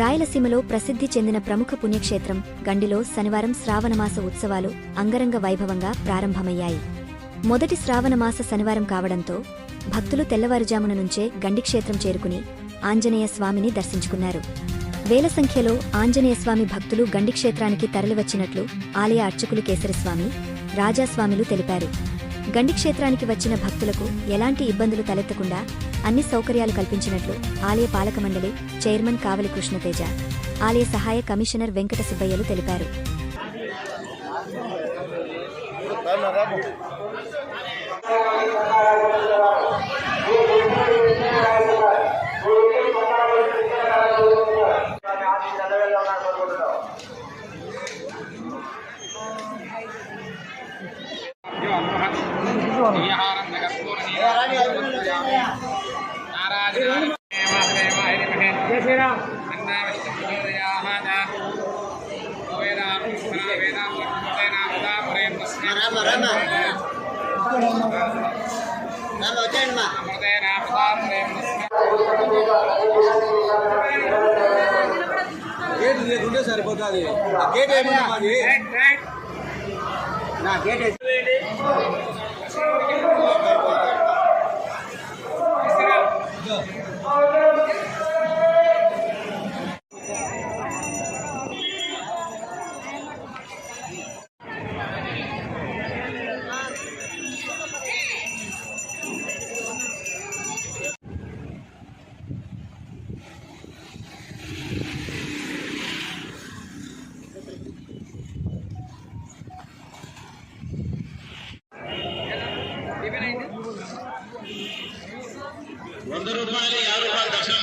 రాయలసీమలో ప్రసిద్ధి చెందిన ప్రముఖ పుణ్యక్షేత్రం గండిలో శనివారం శ్రావణమాస ఉత్సవాలు అంగరంగ వైభవంగా ప్రారంభమయ్యాయి. మొదటి శ్రావణమాస శనివారం కావడంతో భక్తులు తెల్లవారుజామున నుంచే గండిక్షేత్రం చేరుకుని ఆంజనేయ స్వామిని దర్శించుకున్నారు. వేల సంఖ్యలో ఆంజనేయస్వామి భక్తులు గండిక్షేత్రానికి తరలివచ్చినట్లు ఆలయ అర్చకులు కేసరిస్వామి, రాజాస్వామిలు తెలిపారు. గండిక్షేత్రానికి వచ్చిన భక్తులకు ఎలాంటి ఇబ్బందులు తలెత్తకుండా అన్ని సౌకర్యాలు కల్పించినట్లు ఆలయ పాలక మండలి చైర్మన్ కావలి కృష్ణతేజ, ఆలయ సహాయ కమిషనర్ వెంకట సుబ్బయ్యలు తెలిపారు. గేట్ సరిపోతుంది. గేట్ ఏమన్నా నా గేట్ ₹100, ₹50 దర్శనం